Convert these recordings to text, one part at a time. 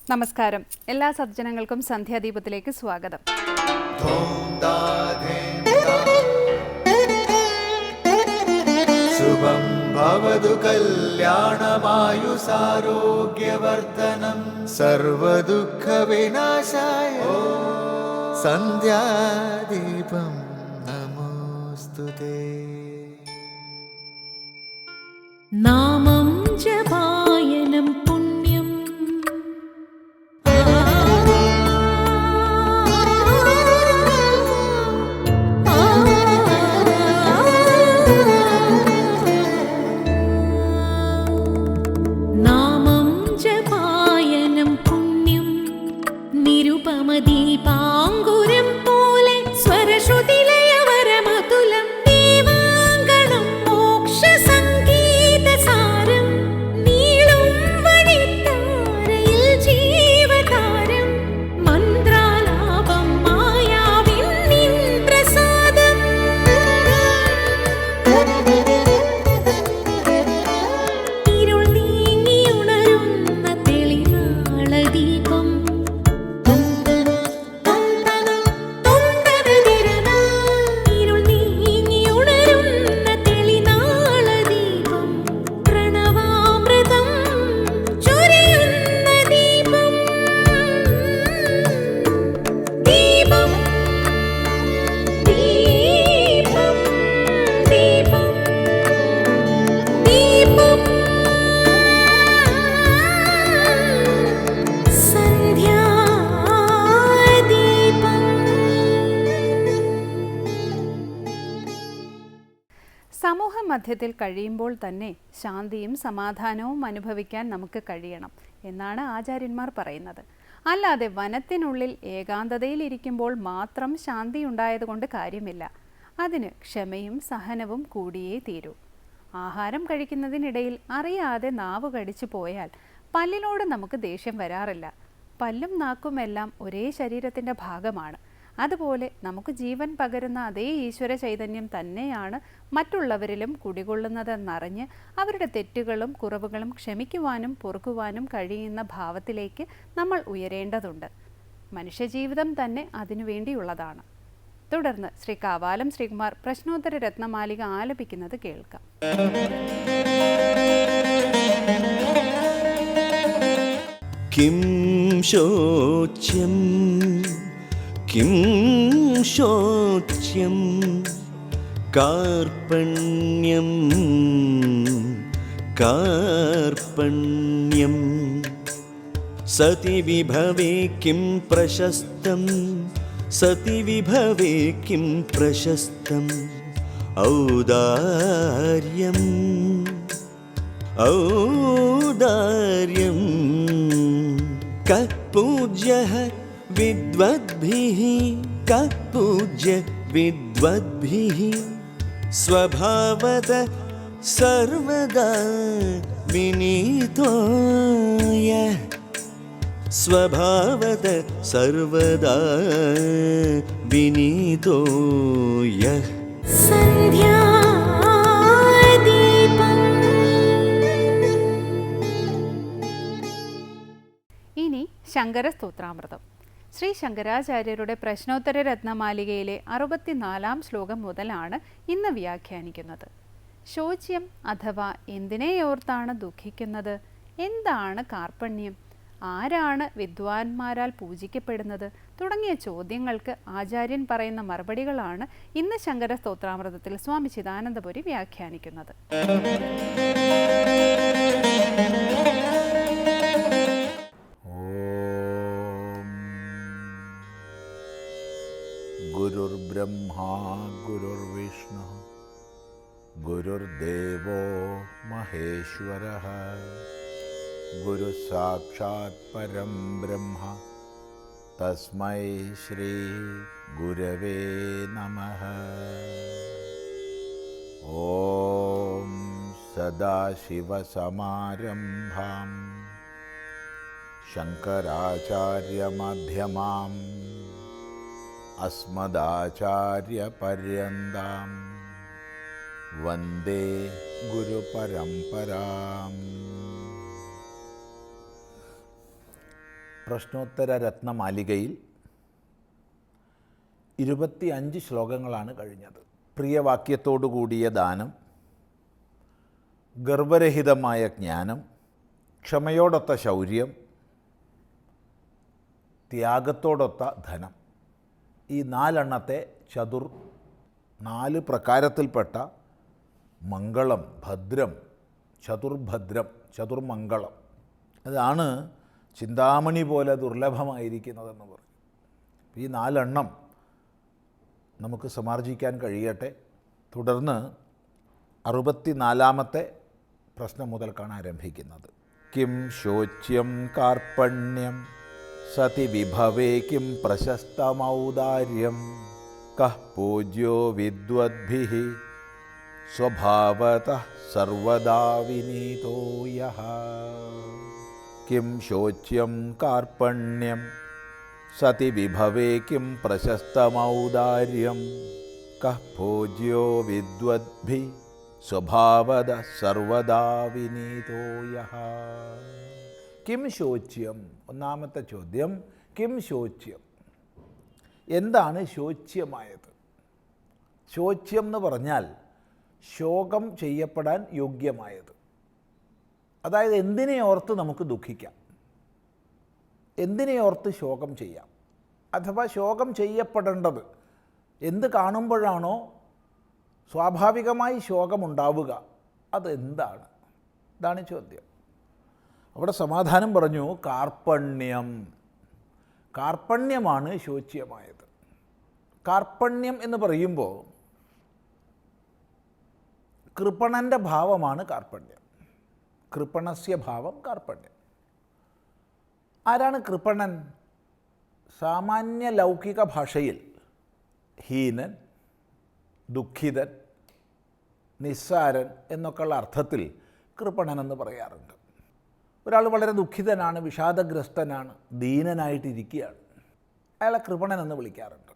നമസ്കാരം. എല്ലാ സജ്ജനങ്ങൾക്കും സന്ധ്യാദീപത്തിലേക്ക് സ്വാഗതം. ശുഭം ഭവതു കല്യാണമായുസാരോഗ്യവർദ്ധനം സർവദുഃഖ വിനാശായ സന്ധ്യാദീപം നമോസ്തുതേ. നാമം ജപായനം പുണ്യം നാമം ജപായനം പുണ്യം നിരുപമദീപാങ്കുരം പോലെ സ്വരശ്രുതിലയവരമതുലം ദീവാങ്കണം മോക്ഷസംഗീതസാരം നീളും വഴിത്താരയിൽ ജീവതാരം മന്ത്രാലാപം മായാവിൻ നിൻ പ്രസാദം ഇരുൾ നീങ്ങിയുണരുന്ന തെളിനാളദീപം ഇരുൾ നീങ്ങിയുണരുന്ന തെളിനാളദീപം പ്രണവാമൃതം ചൊരിയുന്ന ദീപം ദീപം ദീപം ദീപം ദീപം സമൂഹ മധ്യത്തിൽ കഴിയുമ്പോൾ തന്നെ ശാന്തിയും സമാധാനവും അനുഭവിക്കാൻ നമുക്ക് കഴിയണം എന്നാണ് ആചാര്യന്മാർ പറയുന്നത്. അല്ലാതെ വനത്തിനുള്ളിൽ ഏകാന്തതയിൽ ഇരിക്കുമ്പോൾ മാത്രം ശാന്തി ഉണ്ടായതുകൊണ്ട് കാര്യമില്ല. അതിന് ക്ഷമയും സഹനവും കൂടിയേ തീരൂ. ആഹാരം കഴിക്കുന്നതിനിടയിൽ അറിയാതെ നാവ് കടിച്ചു പോയാൽ പല്ലിനോട് നമുക്ക് ദേഷ്യം വരാറില്ല. പല്ലും നാക്കുമെല്ലാം ഒരേ ശരീരത്തിൻ്റെ ഭാഗമാണ്. അതുപോലെ നമുക്ക് ജീവൻ പകരുന്ന അതേ ഈശ്വര ചൈതന്യം തന്നെയാണ് മറ്റുള്ളവരിലും കുടികൊള്ളുന്നതെന്നറിഞ്ഞ് അവരുടെ തെറ്റുകളും കുറവുകളും ക്ഷമിക്കുവാനും പൊറുക്കുവാനും കഴിയുന്ന ഭാവത്തിലേക്ക് നമ്മൾ ഉയരേണ്ടതുണ്ട്. മനുഷ്യജീവിതം തന്നെ അതിനുവേണ്ടിയുള്ളതാണ്. തുടർന്ന് ശ്രീ കാവാലം ശ്രീകുമാർ പ്രശ്നോത്തര രത്നമാലിക ആലപിക്കുന്നത് കേൾക്കാം. കിം ശോച്യം കിം ശോച്യം കാർപണ്യം കാർപണ്യം സതി വിഭവേ കിം പ്രശസ്തം സതി വിഭവേ കിം പ്രശസ്തം ഔദാര്യം ഔദാര്യം കഃ പൂജ്യഃ വിദ്വദ്ഭിः കഃ പൂജ്യ വിദ്വദ്ഭിः സ്വഭാവത സർവദാ വിനീതോ യഃ സ്വഭാവത സർവദാ വിനീതോ യഃ. ഇനി ശങ്കര സ്തോത്രാമൃതം. ശ്രീ ശങ്കരാചാര്യരുടെ പ്രശ്നോത്തര രത്നമാലികയിലെ 64 ശ്ലോകം മുതലാണ് ഇന്ന് വ്യാഖ്യാനിക്കുന്നത്. ശോച്യം അഥവാ എന്തിനെയോർത്താണ് ദുഃഖിക്കുന്നത്? എന്താണ് കാർപ്പണ്യം? ആരാണ് വിദ്വാൻമാരാൽ പൂജിക്കപ്പെടുന്നത്? തുടങ്ങിയ ചോദ്യങ്ങൾക്ക് ആചാര്യൻ പറയുന്ന മറുപടികളാണ് ഇന്ന് ശങ്കര സ്തോത്രാമൃതത്തിൽ സ്വാമി ചിദാനന്ദപുരി വ്യാഖ്യാനിക്കുന്നത്. ഗുരുർബ്രഹ്മാ ഗുരുർവിഷ്ണു ഗുരുർദേവോ മഹേശ്വരഃ ഗുരു സാക്ഷാത് പരം ബ്രഹ്മ തസ്മൈ ശ്രീ ഗുരവേ നമഃ. ഓം സദാശിവസമാരംഭാം ശങ്കരാചാര്യമധ്യമാം അസ്മദാചാര്യപര്യന്താം വന്ദേ ഗുരുപരമ്പരാം. പ്രശ്നോത്തര രത്നമാലികയിൽ 25 ശ്ലോകങ്ങളാണ് കഴിഞ്ഞത്. പ്രിയവാക്യത്തോടു കൂടിയ ദാനം, ഗർവരഹിതമായ ജ്ഞാനം, ക്ഷമയോടൊത്ത ശൗര്യം, ത്യാഗത്തോടൊത്ത ധനം. ഈ 4 എണ്ണത്തെ 4 പ്രകാരത്തിൽപ്പെട്ട മംഗളം, ഭദ്രം, ചതുർഭദ്രം, ചതുർമംഗളം, അതാണ് ചിന്താമണി പോലെ ദുർലഭമായിരിക്കുന്നതെന്ന് പറയും. ഈ 4 എണ്ണം നമുക്ക് സമാർജിക്കാൻ കഴിയട്ടെ. തുടർന്ന് 64-ാമത്തെ പ്രശ്നം മുതൽക്കാണ് ആരംഭിക്കുന്നത്. കിം ശോച്യം കാർപ്പണ്യം സതി വിഭവേ കിം പ്രശസ്തമൗദാര്യം കഃ പൂജ്യോ വിദ്വദ്ഭിഃ സ്വഭാവതഃ സർവദാ വിനീതോ യഃ. കിം ശോച്യം കാർപ്പണ്യം സതി വിഭവേ കിം പ്രശസ്തമൗദാര്യം കഃ പൂജ്യോ വിദ്വദ്ഭിഃ സ്വഭാവതഃ സർവദാ വിനീതോ യഃ. കിം ശോച്യം. ഒന്നാമത്തെ ചോദ്യം, കിം ശോച്യം, എന്താണ് ശോച്യമായത്? ശോച്യം എന്ന് പറഞ്ഞാൽ ശോകം ചെയ്യപ്പെടാൻ യോഗ്യമായത്. അതായത് എന്തിനെ ഓർത്ത് നമുക്ക് ദുഃഖിക്കാം, എന്തിനെ ഓർത്ത് ശോകം ചെയ്യാം, അഥവാ ശോകം ചെയ്യപ്പെടേണ്ടത് എന്ത് കാണുമ്പോഴാണോ സ്വാഭാവികമായി ശോകമുണ്ടാവുക, അതെന്താണ്? ഇതാണ് ചോദ്യം. അവിടെ സമാധാനം പറഞ്ഞു, കാർപ്പണ്യം. കാർപ്പണ്യമാണ് ശോച്യമായത്. കാർപ്പണ്യം എന്ന് പറയുമ്പോൾ കൃപണൻ്റെ ഭാവമാണ് കാർപ്പണ്യം. കൃപണസ്യ ഭാവം കാർപ്പണ്യം. ആരാണ് കൃപണൻ? സാമാന്യ ലൗകിക ഭാഷയിൽ ഹീനൻ, ദുഃഖിതൻ, നിസ്സാരൻ എന്നൊക്കെയുള്ള അർത്ഥത്തിൽ കൃപണൻ എന്ന് പറയാറുണ്ട്. ഒരാൾ വളരെ ദുഃഖിതനാണ്, വിഷാദഗ്രസ്തനാണ്, ദീനനായിട്ടിരിക്കുകയാണ്, അയാളെ കൃപണൻ എന്ന് വിളിക്കാറുണ്ട്.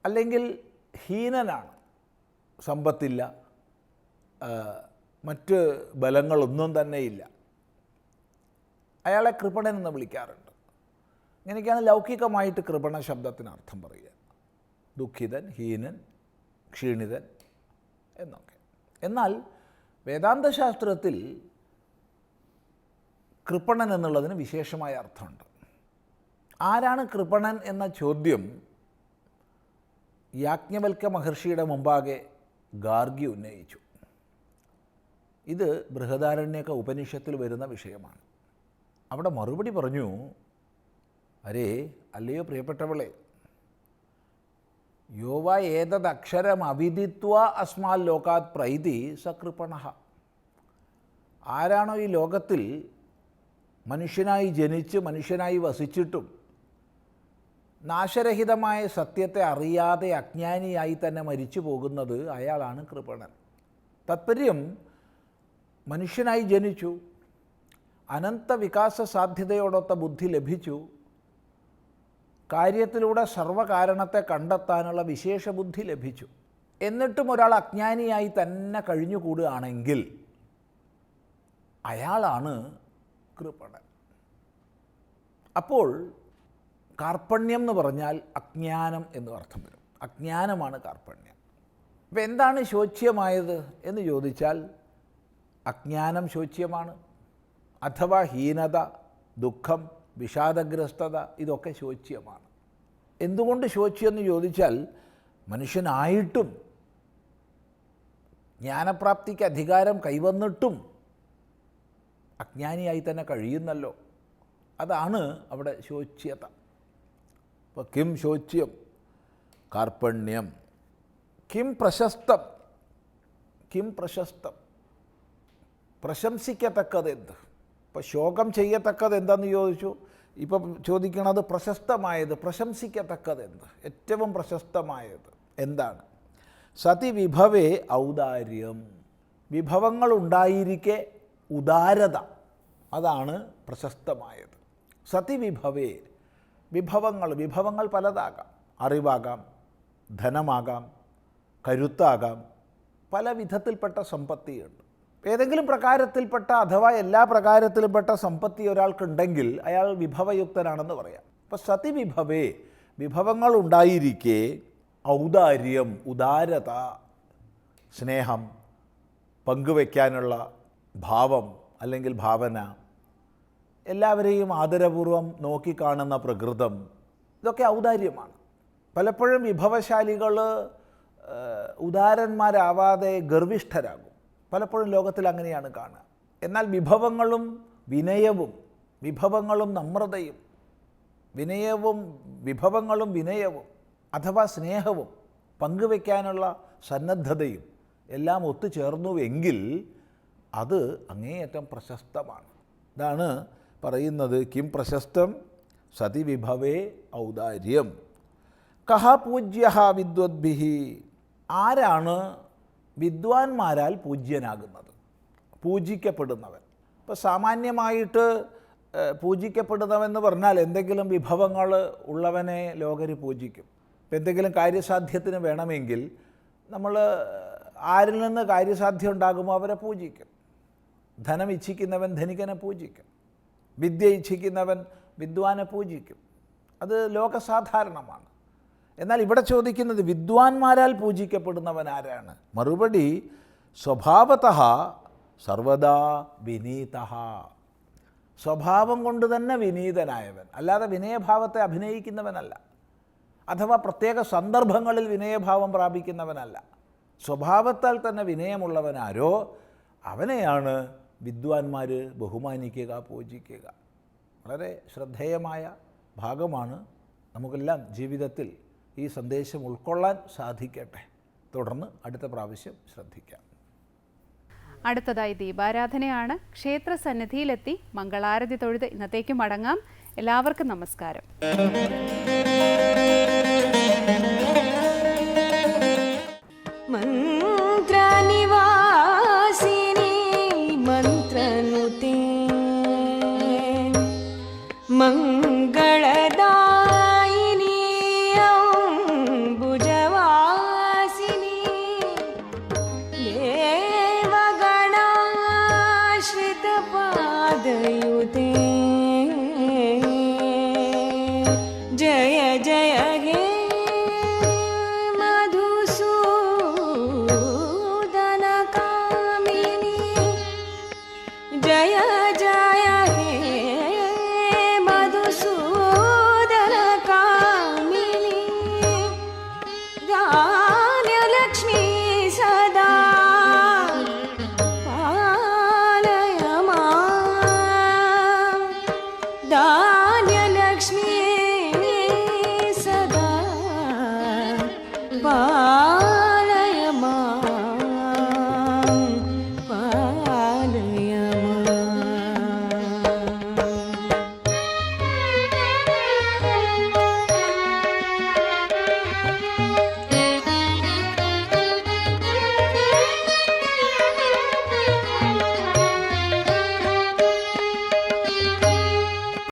അല്ലെങ്കിൽ ഹീനനാണ്, സമ്പത്തില്ല, മറ്റ് ബലങ്ങളൊന്നും തന്നെയില്ല, അയാളെ കൃപണൻ എന്ന് വിളിക്കാറുണ്ട്. ഇങ്ങനെയൊക്കെയാണ് ലൗകികമായിട്ട് കൃപണ ശബ്ദത്തിന് അർത്ഥം പറയുക. ദുഃഖിതൻ, ഹീനൻ, ക്ഷീണിതൻ എന്നൊക്കെ. എന്നാൽ വേദാന്തശാസ്ത്രത്തിൽ കൃപണൻ എന്നുള്ളതിന് വിശേഷമായ അർത്ഥമുണ്ട്. ആരാണ് കൃപണൻ എന്ന ചോദ്യം യാജ്ഞവൽക്യ മഹർഷിയുടെ മുമ്പാകെ ഗാർഗി ഉന്നയിച്ചു. ഇത് ബൃഹദാരണ്യക ഉപനിഷത്തിൽ വരുന്ന വിഷയമാണ്. അവിടെ മറുപടി പറഞ്ഞു, അരേ അല്ലയോ പ്രിയപ്പെട്ടവളെ, യോവ ഏതദക്ഷരം അവിദിത്വ അസ്മാൽ ലോകാത് പ്രൈതി സകൃപണഃ. ആരാണോ ഈ ലോകത്തിൽ മനുഷ്യനായി ജനിച്ച് മനുഷ്യനായി വസിച്ചിട്ടും നാശരഹിതമായ സത്യത്തെ അറിയാതെ അജ്ഞാനിയായി തന്നെ മരിച്ചു പോകുന്നത്, അയാളാണ് കൃപണൻ. താത്പര്യം, മനുഷ്യനായി ജനിച്ചു, അനന്ത വികാസ സാധ്യതയോടൊത്ത ബുദ്ധി ലഭിച്ചു, കാര്യത്തിലൂടെ സർവ്വകാരണത്തെ കണ്ടെത്താനുള്ള വിശേഷ ബുദ്ധി ലഭിച്ചു, എന്നിട്ടും ഒരാൾ അജ്ഞാനിയായി തന്നെ കഴിഞ്ഞുകൂടുകയാണെങ്കിൽ അയാളാണ് കൃപണൻ. അപ്പോൾ കാർപ്പണ്യം എന്ന് പറഞ്ഞാൽ അജ്ഞാനം എന്ന് അർത്ഥം വരും. അജ്ഞാനമാണ് കാർപ്പണ്യം. അപ്പോൾ എന്താണ് ശോച്യമായത് എന്ന് ചോദിച്ചാൽ അജ്ഞാനം ശോച്യമാണ്. അഥവാ ഹീനത, ദുഃഖം, വിഷാദഗ്രസ്തത, ഇതൊക്കെ ശോച്യമാണ്. എന്തുകൊണ്ട് ശോച്യം എന്ന് ചോദിച്ചാൽ മനുഷ്യനായിട്ടും ജ്ഞാനപ്രാപ്തിക്ക് അധികാരം കൈവന്നിട്ടും അജ്ഞാനിയായി തന്നെ കഴിയുന്നല്ലോ. അതാണ് അവിടെ ശോച്യത. അപ്പോൾ കിം ശോച്യം, കാർപ്പണ്യം. കിം പ്രശസ്തം. കിം പ്രശസ്തം, പ്രശംസിക്കത്തക്കതെന്ത്? ഇപ്പോൾ ശോകം ചെയ്യത്തക്കത് എന്താണെന്ന് ചോദിച്ചു. ഇപ്പം ചോദിക്കണത് പ്രശസ്തമായത്, പ്രശംസിക്കത്തക്കതെന്ത്, ഏറ്റവും പ്രശസ്തമായത് എന്താണ്? സതി വിഭവേ ഔദാര്യം. വിഭവങ്ങളുണ്ടായിരിക്കെ ഉദാരത, അതാണ് പ്രശസ്തമായത്. സതി വിഭവേ, വിഭവങ്ങൾ പലതാകാം. അറിവാകാം, ധനമാകാം, കരുത്താകാം, പല വിധത്തിൽപ്പെട്ട സമ്പത്തിയുണ്ട്. ഏതെങ്കിലും പ്രകാരത്തിൽപ്പെട്ട അഥവാ എല്ലാ പ്രകാരത്തിലുംപ്പെട്ട സമ്പത്തി ഒരാൾക്കുണ്ടെങ്കിൽ അയാൾ വിഭവയുക്തനാണെന്ന് പറയാം. അപ്പോൾ സതി വിഭവേ, വിഭവങ്ങൾ ഉണ്ടായിരിക്കെ ഔദാര്യം, ഉദാരത, സ്നേഹം, പങ്കുവയ്ക്കാനുള്ള ഭാവം അല്ലെങ്കിൽ ഭാവന, എല്ലാവരെയും ആദരപൂർവം നോക്കിക്കാണുന്ന പ്രകൃതം, ഇതൊക്കെ ഔദാര്യമാണ്. പലപ്പോഴും വിഭവശാലികൾ ഉദാരന്മാരാവാതെ ഗർവിഷ്ഠരാകും. പലപ്പോഴും ലോകത്തിൽ അങ്ങനെയാണ് കാണുക. എന്നാൽ വിഭവങ്ങളും വിനയവും, വിഭവങ്ങളും നമ്രതയും, വിഭവങ്ങളും വിനയവും അഥവാ സ്നേഹവും പങ്കുവയ്ക്കാനുള്ള സന്നദ്ധതയും എല്ലാം ഒത്തുചേർന്നുവെങ്കിൽ അത് അങ്ങേയറ്റം പ്രശസ്തമാണ്. ഇതാണ് പറയുന്നത് കിം പ്രശസ്തം സതി വിഭവേ ഔദാര്യം. കഹ പൂജ്യ വിദ്വദ്ഭിഹി, ആരാണ് വിദ്വാൻമാരാൽ പൂജ്യനാകുന്നത്, പൂജിക്കപ്പെടുന്നവൻ? ഇപ്പോൾ സാമാന്യമായിട്ട് പൂജിക്കപ്പെടുന്നവെന്ന് പറഞ്ഞാൽ എന്തെങ്കിലും വിഭവങ്ങൾ ഉള്ളവനെ ലോകര് പൂജിക്കും. ഇപ്പം എന്തെങ്കിലും കാര്യസാധ്യത്തിന് വേണമെങ്കിൽ നമ്മൾ ആരിൽ നിന്ന് കാര്യസാധ്യം ഉണ്ടാകുമോ അവരെ പൂജിക്കും. ധനം ഇച്ഛിക്കുന്നവൻ ധനികനെ പൂജിക്കും, വിദ്യ ഇച്ഛിക്കുന്നവൻ വിദ്വാനെ പൂജിക്കും. അത് ലോകസാധാരണമാണ്. എന്നാൽ ഇവിടെ ചോദിക്കുന്നത് വിദ്വാൻമാരാൽ പൂജിക്കപ്പെടുന്നവൻ ആരാണ്? മറുപടി സ്വഭാവതഃ സർവദാ വിനീതഃ, സ്വഭാവം കൊണ്ട് തന്നെ വിനീതനായവൻ, അല്ലാതെ വിനയഭാവത്തെ അഭിനയിക്കുന്നവനല്ല, അഥവാ പ്രത്യേക സന്ദർഭങ്ങളിൽ വിനയഭാവം പ്രാപിക്കുന്നവനല്ല. സ്വഭാവത്താൽ തന്നെ വിനയമുള്ളവനാരോ അവനെയാണ് വിദ്വാൻമാർ ബഹുമാനിക്കുക, പൂജിക്കുക. വളരെ ശ്രദ്ധേയമായ ഭാഗമാണ്. നമുക്കെല്ലാം ജീവിതത്തിൽ ഈ സന്ദേശം ഉൾക്കൊള്ളാൻ സാധിക്കട്ടെ. തുടർന്ന് അടുത്ത പ്രാവശ്യം ശ്രദ്ധിക്കാം. അടുത്തതായി ദീപാരാധനയാണ്. ക്ഷേത്ര സന്നിധിയിലെത്തി മംഗളാരതി തൊഴുത് ഇന്നത്തേക്ക് മടങ്ങാം. എല്ലാവർക്കും നമസ്കാരം. മന്ത്രനിവാസിനി മന്ത്രനുതേ മംഗളദായിനി അംബുജവാസിനി ദേവഗണാശ്രിതപാദയുതേ ജയ ജയ ഹേ മധുസൂദനകാമിനി ജയ ജയ ഹേ മധുസൂദനകാമിനി ധാന്യലക്ഷ്മീ സദാ പാലയ മാം ധാന്യലക്ഷ്മീ